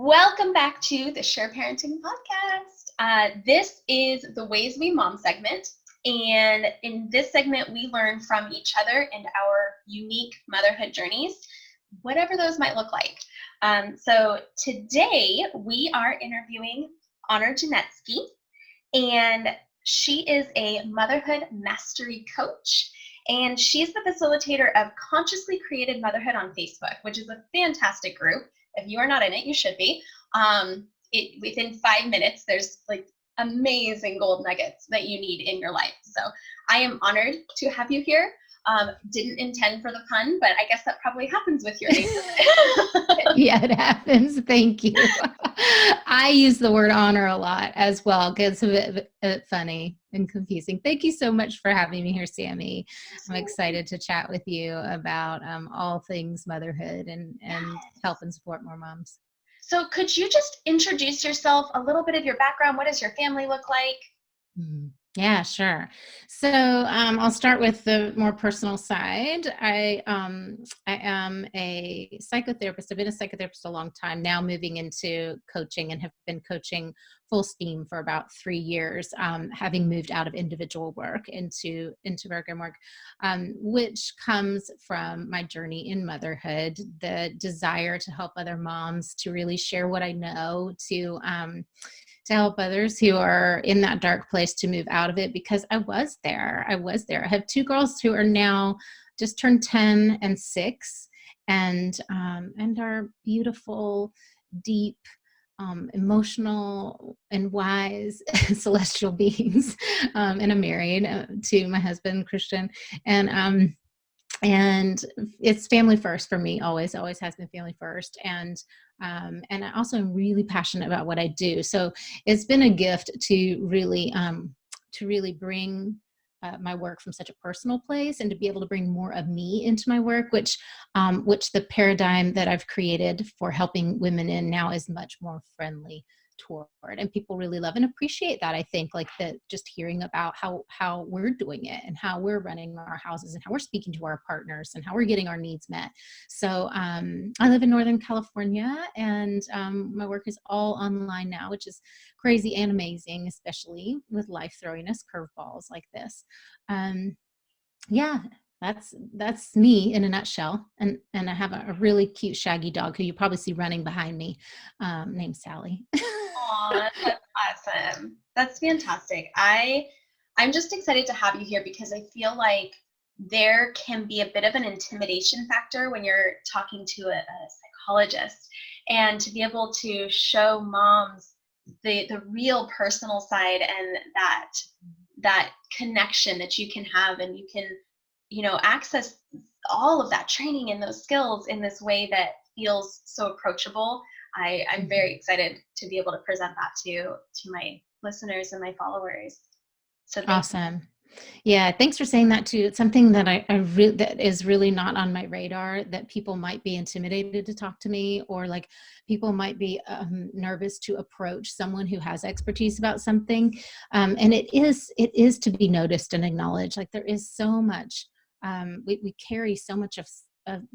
Welcome back to the S.U.R.E Parenting Podcast. This is the Ways We Mom segment. And in this segment, we learn from each other and our unique motherhood journeys, whatever those might look like. So today we are interviewing Honor Genetski, and she is a motherhood mastery coach. And she's the facilitator of Consciously Created Motherhood on Facebook, which is a fantastic group. If you are not in it, you should be. Within 5 minutes, there's like amazing gold nuggets that you need in your life. So I am honored to have you here. Didn't intend for the pun, but I guess that probably happens with your name. Yeah, it happens. Thank you. I use the word honor a lot as well because it's a bit funny and confusing. Thank you so much for having me here, Sammy. I'm excited to chat with you about all things motherhood and help and support more moms. So could you just introduce yourself, a little bit of your background? What does your family look like? Yeah, sure. So I'll start with the more personal side. I am a psychotherapist. I've been a psychotherapist a long time now, moving into coaching, and have been coaching full steam for about 3 years, having moved out of individual work into program work, which comes from my journey in motherhood, the desire to help other moms, to really share what I know, to help others who are in that dark place to move out of it, because I was there. I have 2 girls who are now just turned 10 and 6, and are beautiful, deep, emotional and wise celestial beings. And I'm married to my husband, Christian, and it's family first for me. Always has been family first. And I also am really passionate about what I do. So it's been a gift to really bring my work from such a personal place, and to be able to bring more of me into my work, which the paradigm that I've created for helping women in now is much more friendly toward, and people really love and appreciate that. I think, like, that, just hearing about how we're doing it, and how we're running our houses, and how we're speaking to our partners, and how we're getting our needs met. So I live in Northern California, and my work is all online now, which is crazy and amazing, especially with life throwing us curveballs like this. Yeah, that's me in a nutshell. And I have a really cute shaggy dog who you probably see running behind me, named Sally. Aw, that's awesome. That's fantastic. I'm just excited to have you here, because I feel like there can be a bit of an intimidation factor when you're talking to a psychologist, and to be able to show moms the real personal side, and that connection that you can have, and you can, access all of that training and those skills in this way that feels so approachable. I'm very excited to be able to present that to my listeners and my followers. So Awesome. Yeah, thanks for saying that too. It's something that that is really not on my radar, that people might be intimidated to talk to me, or like people might be nervous to approach someone who has expertise about something. And it is to be noticed and acknowledged. Like, there is so much, we carry so much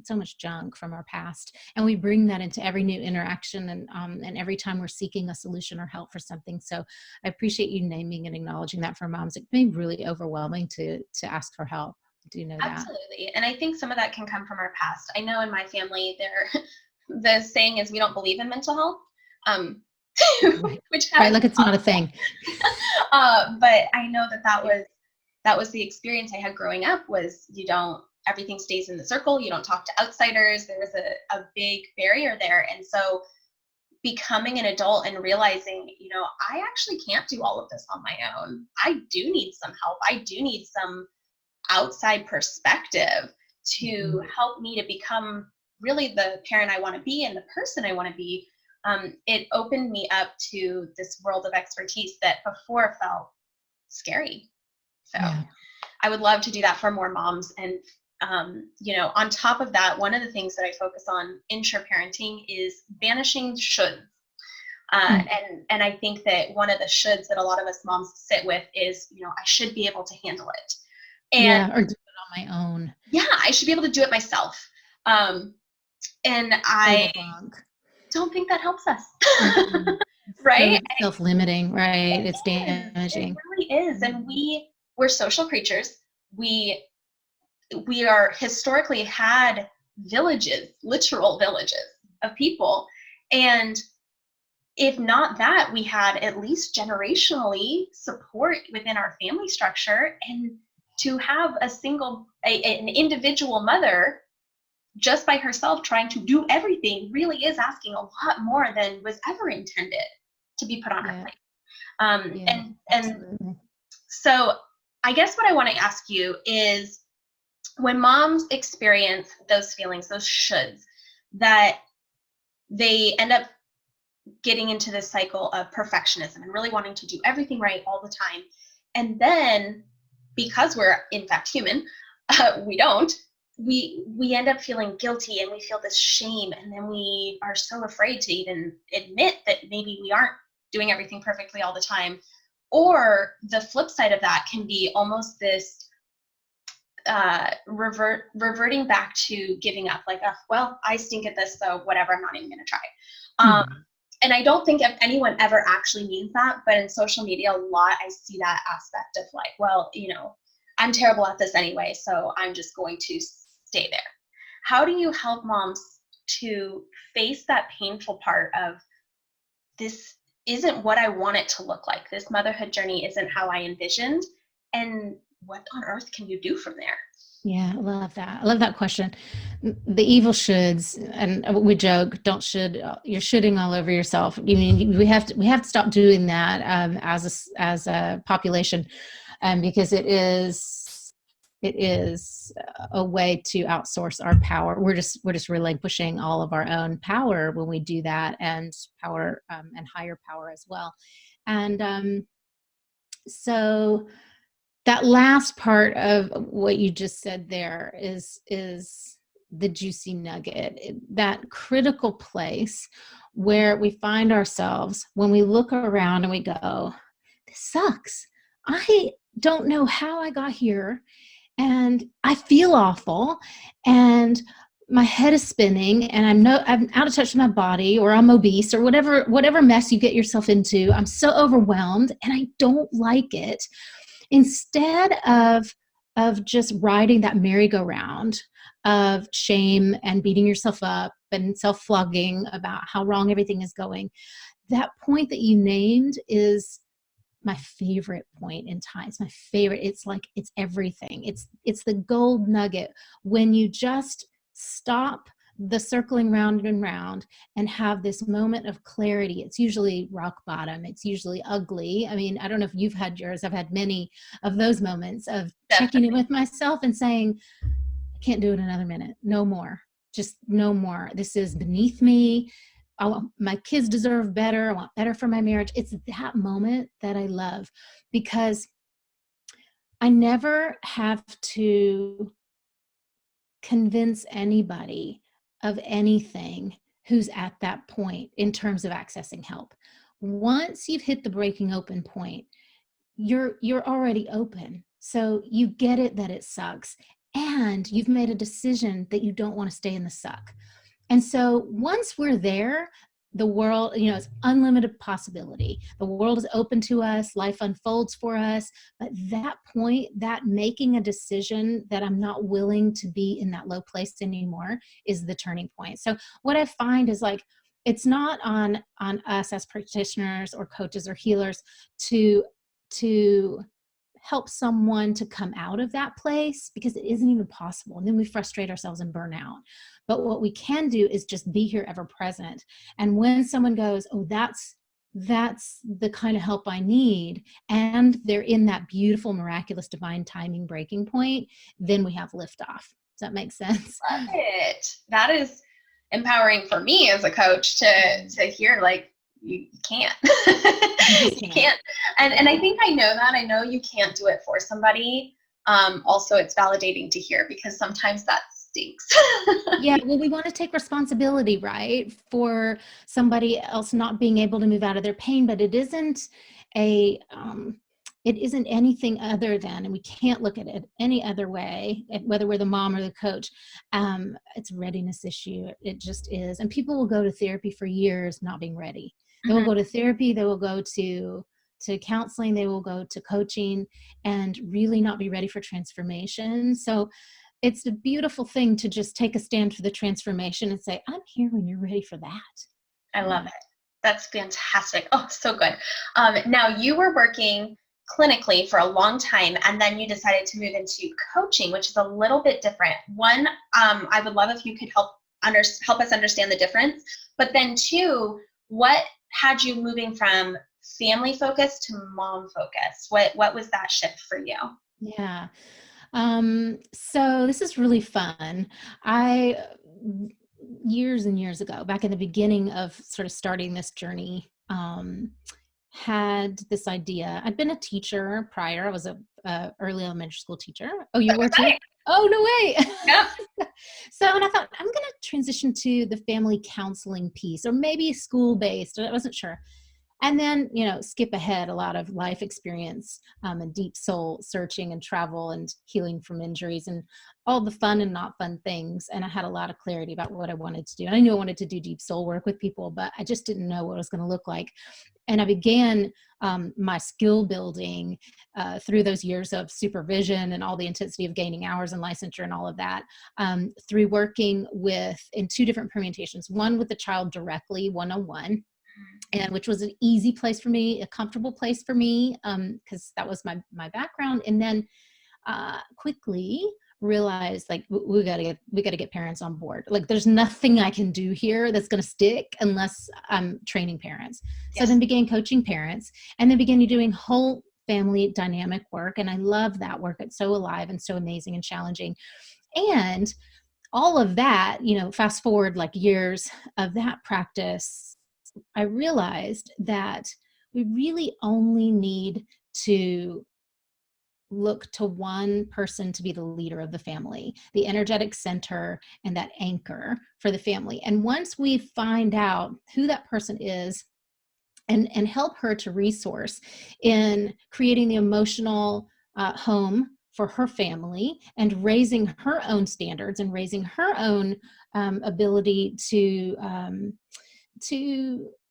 so much junk from our past, and we bring that into every new interaction, and every time we're seeking a solution or help for something. So I appreciate you naming and acknowledging that. For moms, it can be really overwhelming to ask for help. Do you know that? Absolutely. And I think some of that can come from our past. I know in my family, the saying is, we don't believe in mental health, which right, like it's not a thing. But I know that was the experience I had growing up. Was everything stays in the circle. You don't talk to outsiders. There was a big barrier there. And so becoming an adult and realizing, I actually can't do all of this on my own. I do need some help. I do need some outside perspective to help me to become really the parent I want to be and the person I want to be. It opened me up to this world of expertise that before felt scary. So yeah. I would love to do that for more moms. And on top of that, one of the things that I focus on in S.U.R.E parenting is banishing shoulds. And I think that one of the shoulds that a lot of us moms sit with is, I should be able to handle it. And or do it on my own. Yeah, I should be able to do it myself. And I don't think that helps us. Mhm. Right? So self-limiting, right? It's It damaging. really is. And we're social creatures. We are historically had villages, literal villages of people. And if not that, we had at least generationally support within our family structure. And to have an individual mother just by herself trying to do everything really is asking a lot more than was ever intended to be put on her Yeah. plate. Yeah, And absolutely. so I guess what I want to ask you is, when moms experience those feelings, those shoulds, that they end up getting into this cycle of perfectionism and really wanting to do everything right all the time. And then, because we're in fact human, we don't. We end up feeling guilty, and we feel this shame, and then we are so afraid to even admit that maybe we aren't doing everything perfectly all the time. Or the flip side of that can be almost this reverting back to giving up, like, oh, well, I stink at this, so whatever, I'm not even going to try. And I don't think if anyone ever actually means that, but in social media, a lot I see that aspect of like, well, I'm terrible at this anyway, so I'm just going to stay there. How do you help moms to face that painful part of, this isn't what I want it to look like? This motherhood journey isn't how I envisioned. And what on earth can you do from there? Yeah, I love that. I love that question. The evil shoulds, and we joke, don't should. You're shoulding all over yourself. You mean we have to stop doing that as a population, because it is a way to outsource our power. We're just relinquishing all of our own power when we do that, and power, and higher power as well. And so that last part of what you just said there is the juicy nugget, that critical place where we find ourselves when we look around and we go, this sucks. I don't know how I got here, and I feel awful, and my head is spinning, and I'm out of touch with my body, or I'm obese, or whatever mess you get yourself into. I'm so overwhelmed, and I don't like it. Instead of just riding that merry-go-round of shame and beating yourself up and self-flogging about how wrong everything is going, that point that you named is my favorite point in time. It's my favorite. It's like, it's everything. It's the gold nugget when you just stop the circling round and round and have this moment of clarity. It's usually rock bottom. It's usually ugly. I mean, I don't know if you've had yours. I've had many of those moments of checking in with myself and saying, I can't do it another minute. No more. Just no more. This is beneath me. My kids deserve better. I want better for my marriage. It's that moment that I love, because I never have to convince anybody of anything who's at that point in terms of accessing help. Once you've hit the breaking open point, you're already open. So you get it that it sucks, and you've made a decision that you don't want to stay in the suck. And so once we're there, the world, it's unlimited possibility. The world is open to us, life unfolds for us. But that point, that making a decision that I'm not willing to be in that low place anymore, is the turning point. So what I find is, like, it's not on us as practitioners or coaches or healers to help someone to come out of that place, because it isn't even possible. And then we frustrate ourselves and burn out. But what we can do is just be here, ever present. And when someone goes, oh, that's the kind of help I need, and they're in that beautiful, miraculous, divine timing breaking point, then we have liftoff. Does that make sense? Love it. That is empowering for me as a coach to hear, like, you can't. You can't. And I think I know that. I know you can't do it for somebody. Also, it's validating to hear, because sometimes that stinks. Yeah, well, we want to take responsibility, right, for somebody else not being able to move out of their pain, but it isn't a it isn't anything other than, and we can't look at it any other way, whether we're the mom or the coach. It's a readiness issue. It just is. And people will go to therapy for years not being ready. They will go to therapy, they will go to counseling, they will go to coaching, and really not be ready for transformation. So it's a beautiful thing to just take a stand for the transformation and say, I'm here when you're ready for that. I love it. That's fantastic. Oh, so good. Now, you were working clinically for a long time, and then you decided to move into coaching, which is a little bit different. One, I would love if you could help us understand the difference. But then two, what had you moving from family focus to mom focus? What was that shift for you? Yeah. So this is really fun. I, years and years ago, back in the beginning of sort of starting this journey, had this idea. I'd been a teacher prior. I was a early elementary school teacher. Oh, you were too? Oh, no way. Yeah. So, and I thought, I'm going to transition to the family counseling piece, or maybe school-based. I wasn't sure. And then, skip ahead, a lot of life experience, and deep soul searching and travel and healing from injuries and all the fun and not fun things. And I had a lot of clarity about what I wanted to do. And I knew I wanted to do deep soul work with people, but I just didn't know what it was going to look like. And I began my skill building through those years of supervision and all the intensity of gaining hours and licensure and all of that, through working in two different permutations. One with the child directly, one-on-one, and which was an easy place for me, a comfortable place for me, because that was my background. And then quickly realized, like, we gotta get parents on board. Like, there's nothing I can do here that's going to stick unless I'm training parents. Yes. So then began coaching parents, and then began doing whole family dynamic work. And I love that work. It's so alive and so amazing and challenging. And all of that, fast forward like years of that practice, I realized that we really only need to look to one person to be the leader of the family, the energetic center and that anchor for the family. And once we find out who that person is, and help her to resource in creating the emotional home for her family, and raising her own standards and raising her own ability to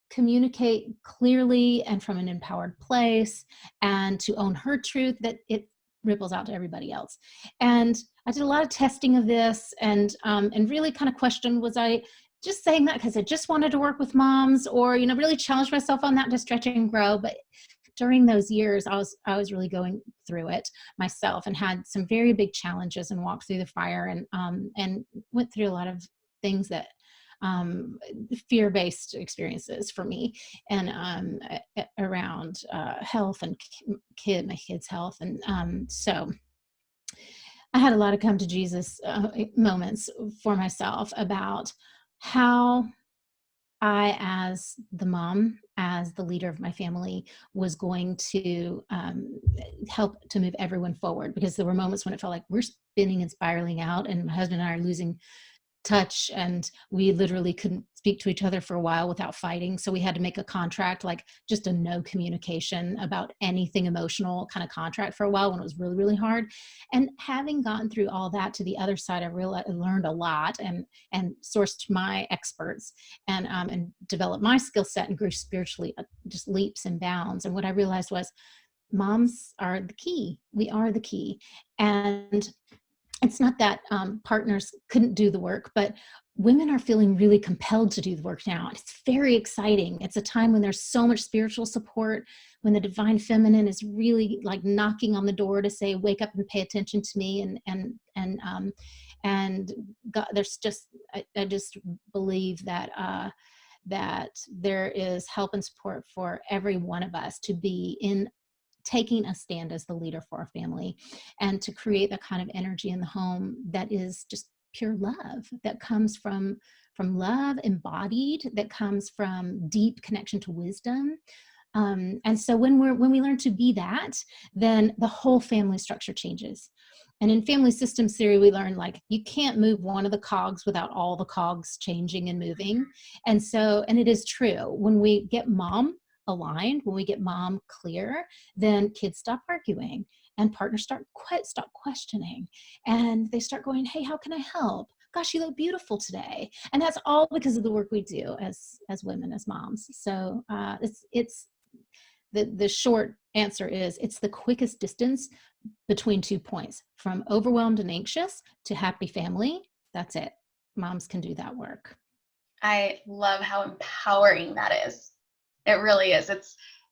communicate clearly and from an empowered place, and to own her truth, that it ripples out to everybody else. And I did a lot of testing of this, and really kind of questioned, was I just saying that because I just wanted to work with moms, or really challenge myself on that to stretch and grow. But during those years, I was really going through it myself, and had some very big challenges, and walked through the fire, and went through a lot of things that fear-based experiences for me, and around health and my kids' health. And so I had a lot of come to Jesus moments for myself about how I, as the mom, as the leader of my family, was going to help to move everyone forward. Because there were moments when it felt like we're spinning and spiraling out, and my husband and I are losing touch, and we literally couldn't speak to each other for a while without fighting. So we had to make a contract, like just a no communication about anything emotional kind of contract, for a while, when it was really, really hard. And having gotten through all that, to the other side, I learned a lot, and sourced my experts, and developed my skill set, and grew spiritually just leaps and bounds. And what I realized was, moms are the key. We are the key. And it's not that partners couldn't do the work, but women are feeling really compelled to do the work now. It's very exciting. It's a time when there's so much spiritual support, when the divine feminine is really like knocking on the door to say, wake up and pay attention to me. And God, there's just, I just believe that that there is help and support for every one of us to be in taking a stand as the leader for our family, and to create that kind of energy in the home that is just pure love, that comes from love embodied, that comes from deep connection to wisdom. And so when we learn to be that, then the whole family structure changes. And in family systems theory, we learn, like, you can't move one of the cogs without all the cogs changing and moving. And it is true, when we get mom aligned, when we get mom clear, then kids stop arguing and partners stop questioning, and they start going, hey, how can I help? Gosh, you look beautiful today. And that's all because of the work we do as women, as moms. So it's the short answer is it's the quickest distance between 2 points, from overwhelmed and anxious to happy family. That's it. Moms can do that work. I love how empowering that is. It really is.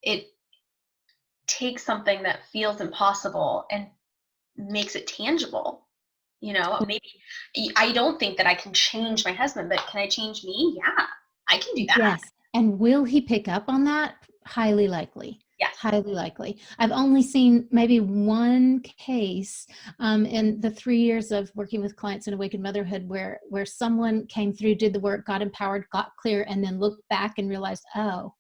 It takes something that feels impossible and makes it tangible. Maybe I don't think that I can change my husband, but can I change me? Yeah, I can do that. Yes. And will he pick up on that? Highly likely. Yes. Highly likely. I've only seen maybe one case in the 3 years of working with clients in Awaken Motherhood where someone came through, did the work, got empowered, got clear, and then looked back and realized, oh,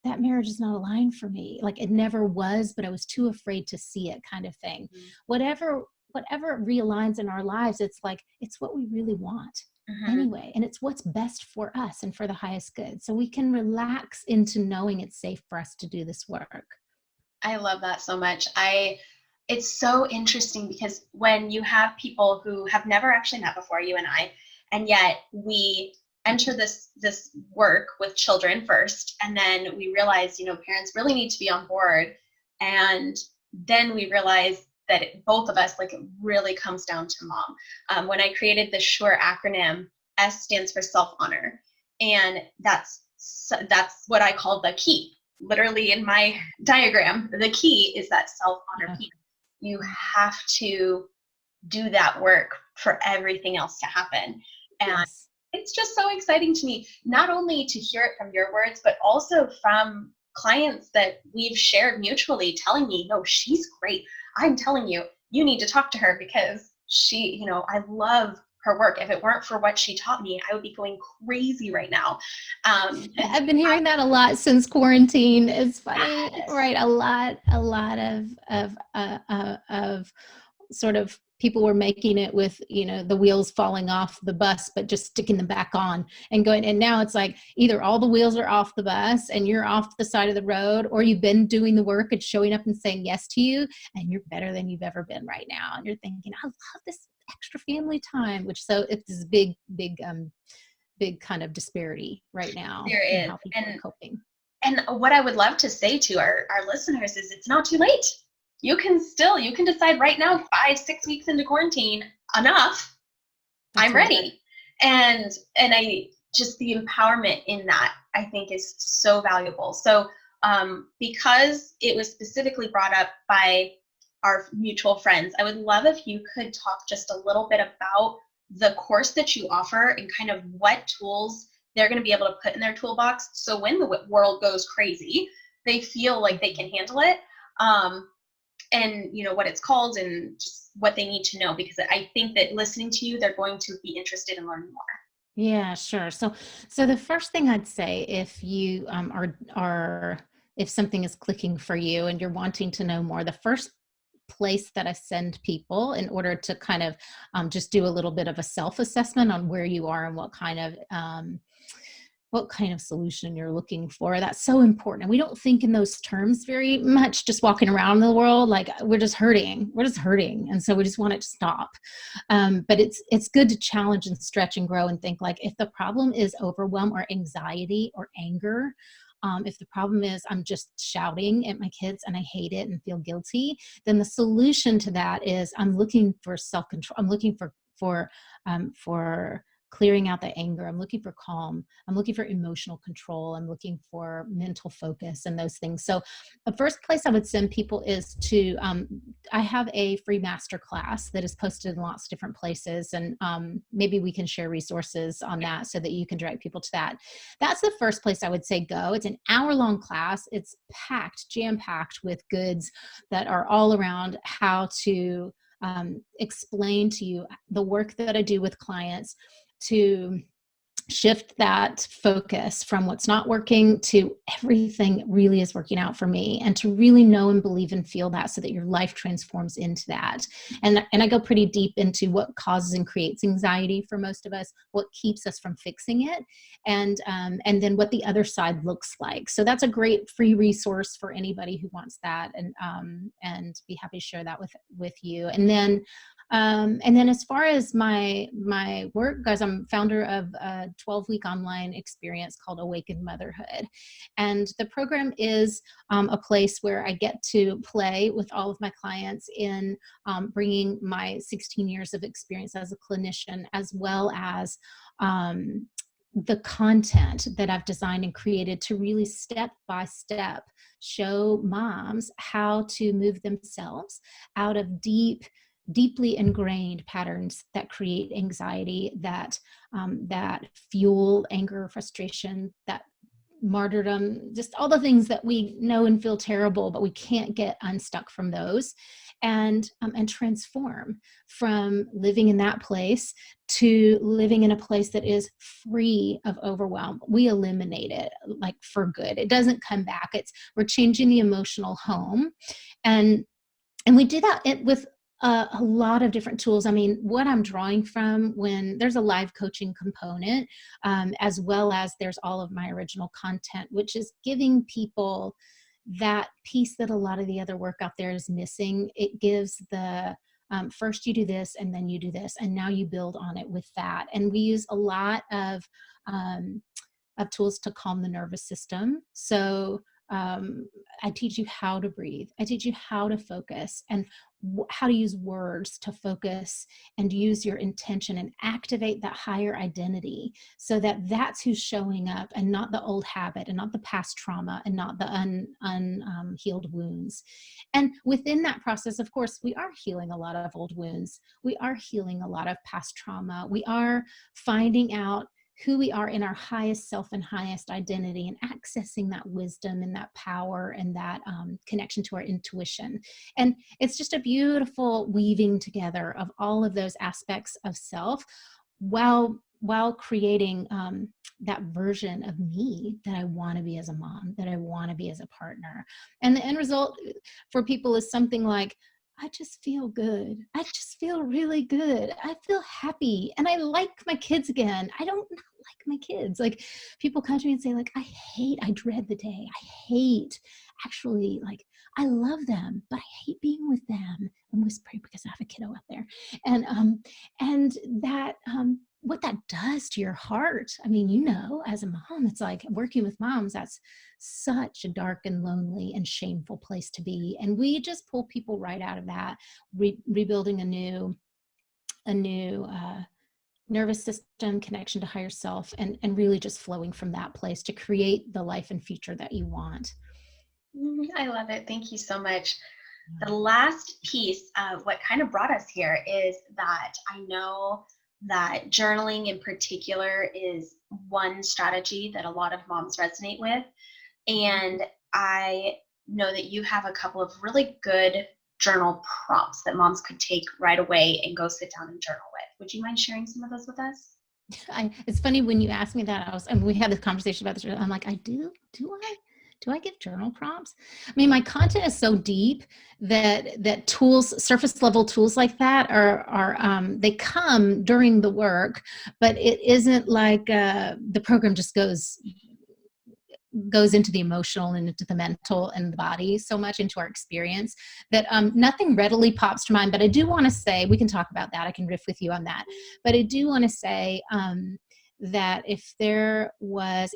that marriage is not aligned for me. Like it never was, but I was too afraid to see it, kind of thing. Mm-hmm. Whatever realigns in our lives, it's like, it's what we really want. Mm-hmm. Anyway, and it's what's best for us and for the highest good. So we can relax into knowing it's safe for us to do this work. I love that so much. It's so interesting because when you have people who have never actually met before, you and I, and yet we enter this work with children first, and then we realize, parents really need to be on board, and then we realize that both of us, like, it really comes down to mom. When I created the S.U.R.E acronym, S stands for self-honor, and that's what I call the key. Literally in my diagram, the key is that self-honor piece. You have to do that work for everything else to happen. And yes. It's just so exciting to me, not only to hear it from your words, but also from clients that we've shared mutually telling me, no, she's great. I'm telling you, you need to talk to her because she, I love her work. If it weren't for what she taught me, I would be going crazy right now. I've been hearing that a lot since quarantine. It's funny, right? A lot of sort of people were making it with, the wheels falling off the bus, but just sticking them back on and going. And now it's like either all the wheels are off the bus and you're off the side of the road, or you've been doing the work and showing up and saying yes to you, and you're better than you've ever been right now. And you're thinking, I love this extra family time, so it's this big kind of disparity right now. There is. How people are coping. And what I would love to say to our listeners is it's not too late. You can decide right now, 5-6 weeks into quarantine, enough. That's I'm ready. And I just, the empowerment in that, I think, is so valuable. So because it was specifically brought up by our mutual friends, I would love if you could talk just a little bit about the course that you offer and kind of what tools they're going to be able to put in their toolbox. So when the world goes crazy, they feel like they can handle it. And what it's called and just what they need to know, because I think that listening to you, they're going to be interested in learning more. Yeah, sure. So the first thing I'd say, if you if something is clicking for you and you're wanting to know more, the first place that I send people in order to kind of just do a little bit of a self-assessment on where you are and what kind of solution you're looking for. That's so important. And we don't think in those terms very much, just walking around the world, like we're just hurting. And so we just want it to stop. But it's good to challenge and stretch and grow and think, like, if the problem is overwhelm or anxiety or anger, if the problem is I'm just shouting at my kids and I hate it and feel guilty, then the solution to that is I'm looking for self-control. I'm looking for clearing out the anger. I'm looking for calm. I'm looking for emotional control. I'm looking for mental focus and those things. So the first place I would send people is to, I have a free masterclass that is posted in lots of different places. And maybe we can share resources on that so that you can direct people to that. That's the first place I would say go. It's an hour-long class. It's jam-packed with goods that are all around how to explain to you the work that I do with clients, to shift that focus from what's not working to everything really is working out for me, and to really know and believe and feel that, so that your life transforms into that. And I go pretty deep into what causes and creates anxiety for most of us, what keeps us from fixing it, and then what the other side looks like. So that's a great free resource for anybody who wants that, and be happy to share that with you. And then as far as my work goes, I'm founder of a 12-week online experience called Awaken Motherhood. And the program is a place where I get to play with all of my clients in bringing my 16 years of experience as a clinician, as well as the content that I've designed and created to really step by step show moms how to move themselves out of deeply ingrained patterns that create anxiety, that fuel anger, frustration, that martyrdom, just all the things that we know and feel terrible, but we can't get unstuck from those, and transform from living in that place to living in a place that is free of overwhelm. We eliminate it, like, for good. It doesn't come back. We're changing the emotional home, and we do that with a lot of different tools. I mean, what I'm drawing from, when there's a live coaching component, as well as there's all of my original content, which is giving people that piece that a lot of the other work out there is missing. It gives the first you do this, and then you do this, and now you build on it with that. And we use a lot of tools to calm the nervous system. So I teach you how to breathe. I teach you how to focus, and how to use words to focus and use your intention and activate that higher identity, so that that's who's showing up, and not the old habit, and not the past trauma, and not the unhealed wounds. And within that process, of course, we are healing a lot of old wounds. We are healing a lot of past trauma. We are finding out who we are in our highest self and highest identity, and accessing that wisdom and that power and that connection to our intuition. And it's just a beautiful weaving together of all of those aspects of self, while creating that version of me that I want to be as a mom, that I want to be as a partner. And the end result for people is something like, I just feel good. I just feel really good. I feel happy, and I like my kids again. I don't not like my kids. Like, people come to me and say, like, I dread the day. I hate, actually, like, I love them, but I hate being with them. I'm whispering because I have a kiddo out there. And that, what that does to your heart. I mean, as a mom, it's like, working with moms, that's such a dark and lonely and shameful place to be. And we just pull people right out of that, rebuilding a new nervous system connection to higher self, and really just flowing from that place to create the life and future that you want. I love it. Thank you so much. The last piece of what kind of brought us here is that I know that journaling in particular is one strategy that a lot of moms resonate with. And I know that you have a couple of really good journal prompts that moms could take right away and go sit down and journal with. Would you mind sharing some of those with us? It's funny when you asked me that. And we had this conversation about this. I'm like, do I give journal prompts? I mean, my content is so deep that tools, surface level tools like that are they come during the work, but it isn't like the program just goes into the emotional and into the mental and the body, so much into our experience, that nothing readily pops to mind. But I do want to say, we can talk about that. I can riff with you on that. But I do want to say that if there was,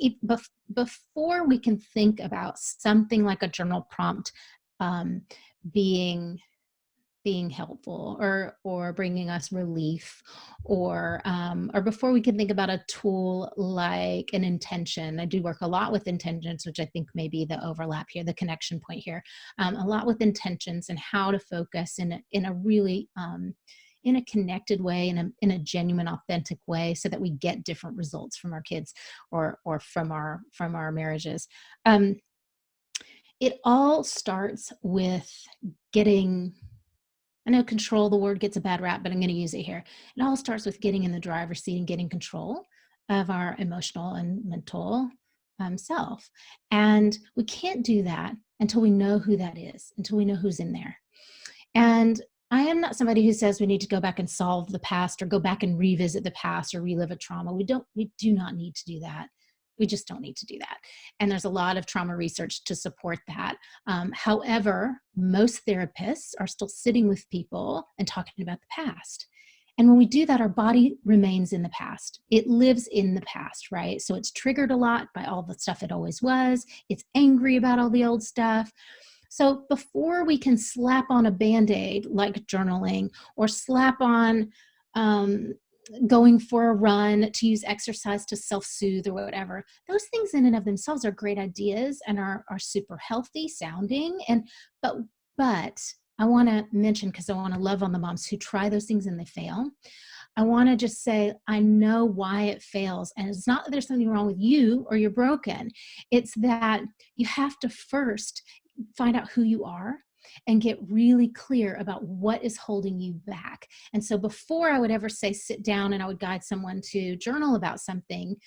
before we can think about something like a journal prompt um, being helpful, or bringing us relief, or before we can think about a tool like an intention. I do work a lot with intentions, which I think may be the overlap here, the connection point here. A lot with intentions, and how to focus in a really in a connected way, in a genuine, authentic way, so that we get different results from our kids, or from our marriages. It all starts with getting, I know control, the word gets a bad rap, but I'm going to use it here. It all starts with getting in the driver's seat and getting control of our emotional and mental self. And we can't do that until we know who that is, until we know who's in there. And I am not somebody who says we need to go back and solve the past or go back and revisit the past or relive a trauma. We do not need to do that. We just don't need to do that. And there's a lot of trauma research to support that. However, most therapists are still sitting with people and talking about the past. And when we do that, our body remains in the past. It lives in the past, right? So it's triggered a lot by all the stuff it always was. It's angry about all the old stuff. So before we can slap on a Band-Aid like journaling or slap on going for a run, to use exercise to self-soothe or whatever, those things in and of themselves are great ideas and are super healthy sounding. But I want to mention, because I want to love on the moms who try those things and they fail. I want to just say, I know why it fails. And it's not that there's something wrong with you or you're broken. It's that you have to first find out who you are and get really clear about what is holding you back. And so before I would ever say sit down and I would guide someone to journal about something,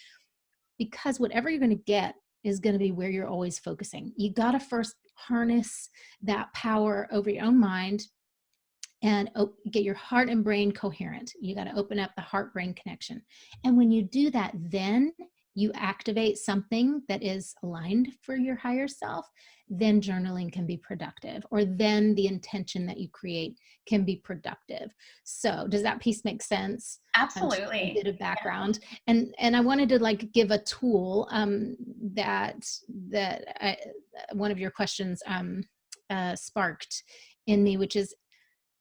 because whatever you're going to get is going to be where you're always focusing. You got to first harness that power over your own mind and get your heart and brain coherent. You got to open up the heart-brain connection. And when you do that, then you activate something that is aligned for your higher self, then journaling can be productive, or then the intention that you create can be productive. So does that piece make sense? Absolutely. A bit of background. Yeah. And I wanted to like give a tool that one of your questions sparked in me, which is,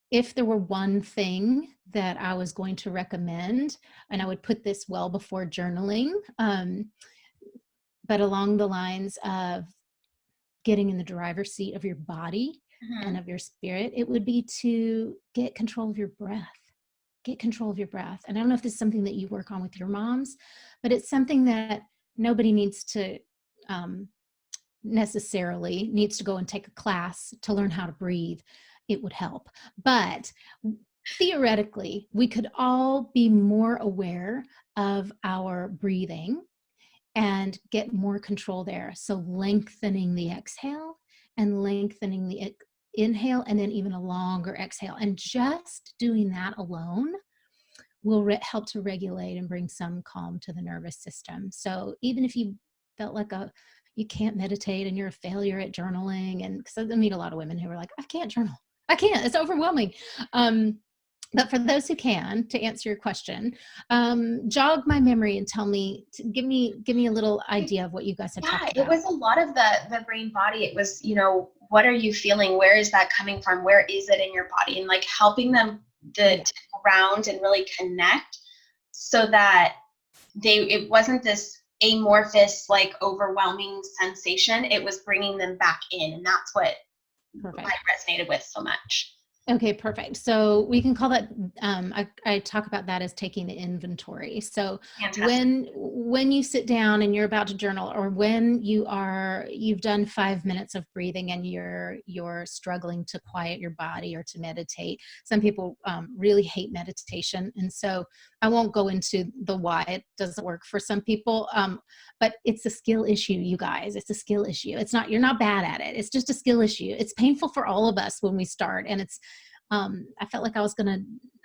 if there were one thing that I was going to recommend, and I would put this well before journaling, but along the lines of getting in the driver's seat of your body and of your spirit, it would be to get control of your breath. Get control of your breath. And I don't know if this is something that you work on with your moms, but it's something that nobody needs to necessarily needs to go and take a class to learn how to breathe. It would help. But theoretically, we could all be more aware of our breathing and get more control there. So lengthening the exhale and lengthening the inhale, and then even a longer exhale. And just doing that alone will help to regulate and bring some calm to the nervous system. So even if you felt like you can't meditate and you're a failure at journaling, and because I meet a lot of women who are like, I can't journal. I can't, it's overwhelming. But for those who can, to answer your question, jog my memory and tell me, give me a little idea of what you guys had talked about. It was a lot of the brain body. It was, what are you feeling? Where is that coming from? Where is it in your body? And like helping them to ground and really connect, so that it wasn't this amorphous, like overwhelming sensation. It was bringing them back in. And that's what I resonated with so much. Okay, perfect. So we can call that, I talk about that as taking the inventory. So when you sit down and you're about to journal, or when you've done 5 minutes of breathing and you're struggling to quiet your body or to meditate. Some people really hate meditation. And so I won't go into the why it doesn't work for some people, but it's a skill issue, you guys. It's a skill issue. You're not bad at it. It's just a skill issue. It's painful for all of us when we start. And I felt like I was going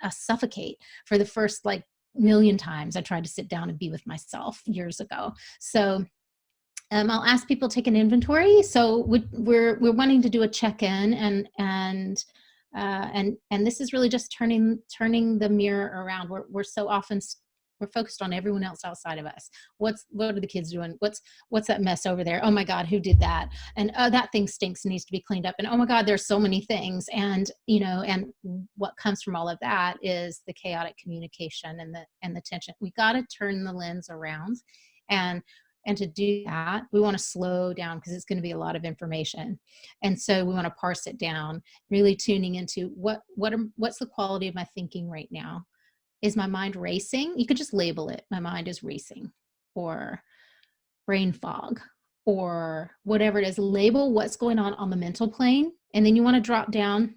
to suffocate for the first like million times I tried to sit down and be with myself years ago. So I'll ask people to take an inventory. So we're wanting to do a check-in, and this is really just turning the mirror around. We're so often we're focused on everyone else outside of us. What are the kids doing? What's that mess over there? Oh my God, who did that? And that thing stinks and needs to be cleaned up. And oh my God, there's so many things. And and what comes from all of that is the chaotic communication and the tension. We got to turn the lens around, and to do that, we want to slow down, because it's going to be a lot of information. And so we want to parse it down, really tuning into what's the quality of my thinking right now. Is my mind racing? You could just label it. My mind is racing, or brain fog, or whatever it is. Label what's going on the mental plane. And then you want to drop down,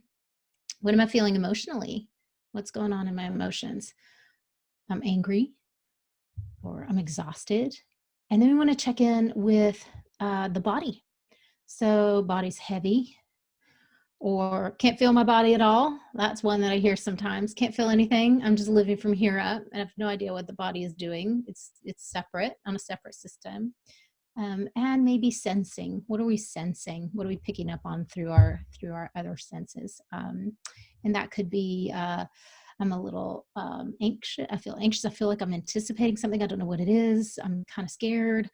what am I feeling emotionally? What's going on in my emotions? I'm angry, or I'm exhausted. And then we want to check in with the body. So body's heavy, or can't feel my body at all. That's one that I hear sometimes. Can't feel anything. I'm just living from here up and I have no idea what the body is doing. It's separate, on a separate system. And maybe sensing. What are we sensing? What are we picking up on through our other senses? And that could be I'm a little anxious. I feel anxious. I feel like I'm anticipating something. I don't know what it is. I'm kind of scared,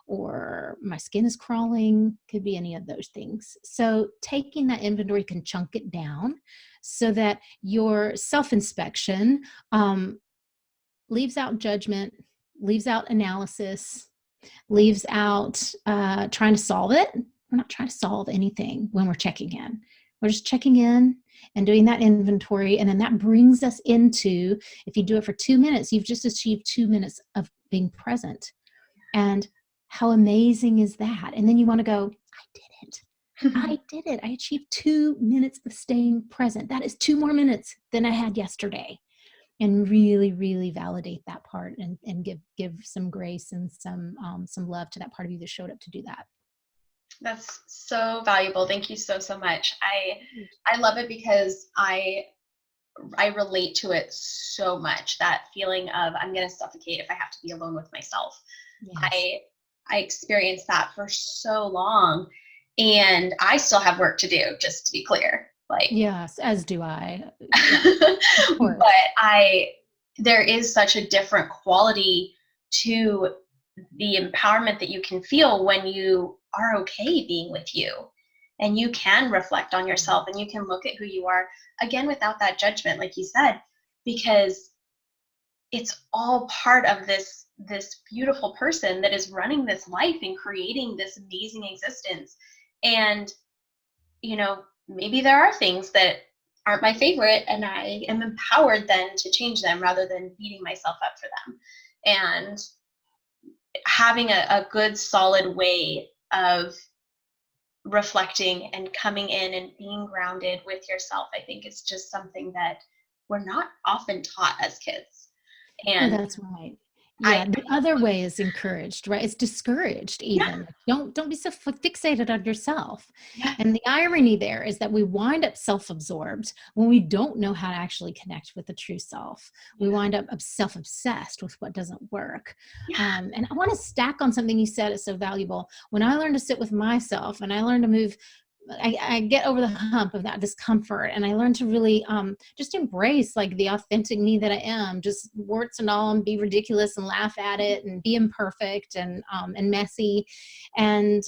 or my skin is crawling. Could be any of those things. So taking that inventory can chunk it down so that your self-inspection leaves out judgment, leaves out analysis, leaves out trying to solve it. We're not trying to solve anything when we're checking in. We're just checking in and doing that inventory. And then that brings us into, if you do it for 2 minutes, you've just achieved 2 minutes of being present. And how amazing is that? And then you want to go, I did it. I did it. I achieved 2 minutes of staying present. That is 2 more minutes than I had yesterday. And really, really validate that part and give some grace and some love to that part of you that showed up to do that. That's so valuable. Thank you so much. I love it because I relate to it so much. That feeling of I'm going to suffocate if I have to be alone with myself. Yes. I experienced that for so long, and I still have work to do, just to be clear. Like, yes, as do I. Yeah, but there is such a different quality to the empowerment that you can feel when you are okay being with you, and you can reflect on yourself and you can look at who you are again without that judgment, like you said, because it's all part of this beautiful person that is running this life and creating this amazing existence. And maybe there are things that aren't my favorite, and I am empowered then to change them rather than beating myself up for them. And having a good solid way of reflecting and coming in and being grounded with yourself, I think is just something that we're not often taught as kids. And that's right. Yeah, the other way is encouraged, right? It's discouraged even. Yeah. Don't be so fixated on yourself. Yeah. And the irony there is that we wind up self-absorbed when we don't know how to actually connect with the true self. We wind up self-obsessed with what doesn't work. Yeah. And I want to stack on something you said is so valuable. When I learned to sit with myself and I learned to move, I get over the hump of that discomfort, and I learn to really just embrace like the authentic me that I am, just warts and all, and be ridiculous and laugh at it and be imperfect and messy. And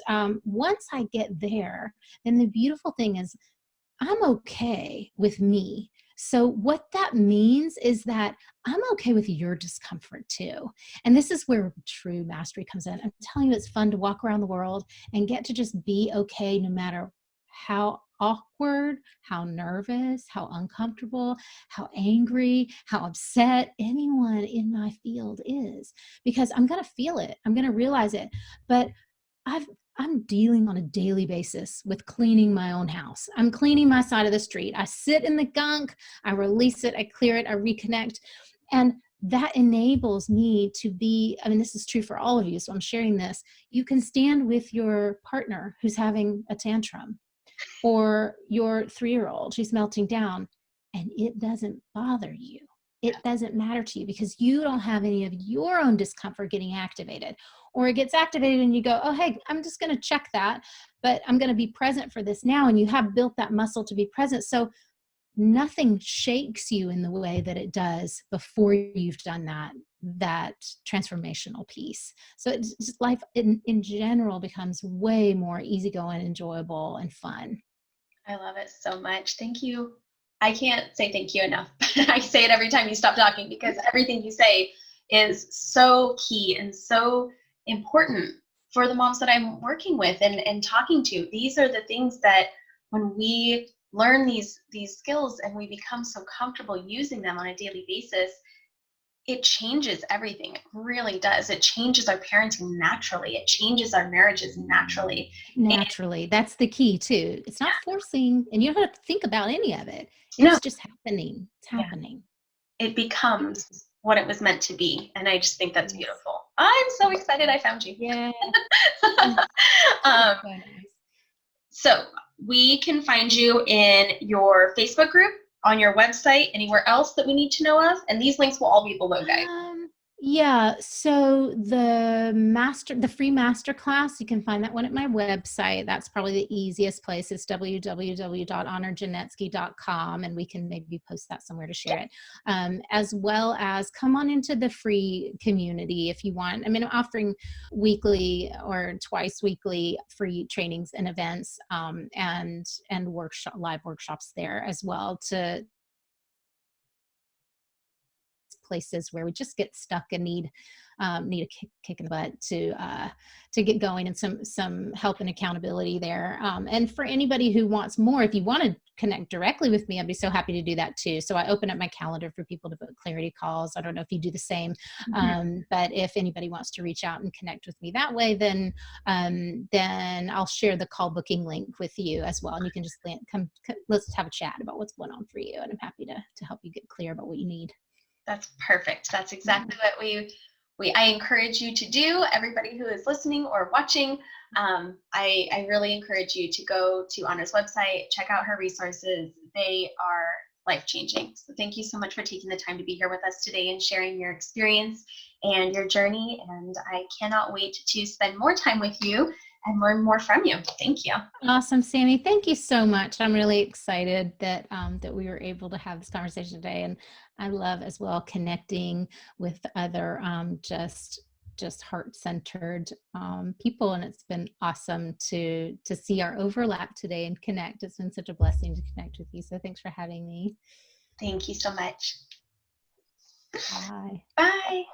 once I get there, then the beautiful thing is I'm okay with me. So what that means is that I'm okay with your discomfort too. And this is where true mastery comes in. I'm telling you, it's fun to walk around the world and get to just be okay no matter how awkward, how nervous, how uncomfortable, how angry, how upset anyone in my field is, because I'm going to feel it. I'm going to realize it. But I'm dealing on a daily basis with cleaning my own house. I'm cleaning my side of the street. I sit in the gunk, I release it, I clear it, I reconnect. And that enables me to be, I mean, this is true for all of you, so I'm sharing this. You can stand with your partner who's having a tantrum, or your 3-year-old who's melting down, and it doesn't bother you. It doesn't matter to you because you don't have any of your own discomfort getting activated. Or it gets activated and you go, oh, hey, I'm just going to check that, but I'm going to be present for this now. And you have built that muscle to be present. So nothing shakes you in the way that it does before you've done that transformational piece. So it's just life in general becomes way more easygoing, enjoyable, and fun. I love it so much. Thank you. I can't say thank you enough. I say it every time you stop talking because everything you say is so key and so important for the moms that I'm working with and talking to. These are the things that when we learn these skills and we become so comfortable using them on a daily basis, it changes everything. It really does. It changes our parenting naturally. It changes our marriages naturally. Naturally. That's the key too. It's not forcing, and you don't have to think about any of it. No. It's just happening. It's happening. It becomes what it was meant to be. And I just think that's Yes. beautiful. I'm so excited I found you. Yeah. um, So nice. so we can find you in your Facebook group, on your website, anywhere else that we need to know of. And these links will all be below, guys. Yeah, so the free masterclass, you can find that one at my website. That's probably the easiest place. It's www.honorgenetski.com, and we can maybe post that somewhere to share it. As well as come on into the free community if you want. I mean, I'm offering weekly or twice weekly free trainings and events, and live workshops there as well, to places where we just get stuck and need a kick in the butt to get going, and some help and accountability there. And for anybody who wants more, if you want to connect directly with me, I'd be so happy to do that too. So I open up my calendar for people to book clarity calls. I don't know if you do the same, but if anybody wants to reach out and connect with me that way, then I'll share the call booking link with you as well, and you can just let's have a chat about what's going on for you, and I'm happy to help you get clear about what you need. That's perfect. That's exactly what I encourage you to do. Everybody who is listening or watching, I really encourage you to go to Anna's website, check out her resources. They are life-changing. So thank you so much for taking the time to be here with us today and sharing your experience and your journey. And I cannot wait to spend more time with you and learn more from you. Thank you. Awesome, Sammy. Thank you so much. I'm really excited that we were able to have this conversation today, and I love as well connecting with other just heart-centered people, and it's been awesome to see our overlap today and connect. It's been such a blessing to connect with you. So thanks for having me. Thank you so much. Bye. Bye.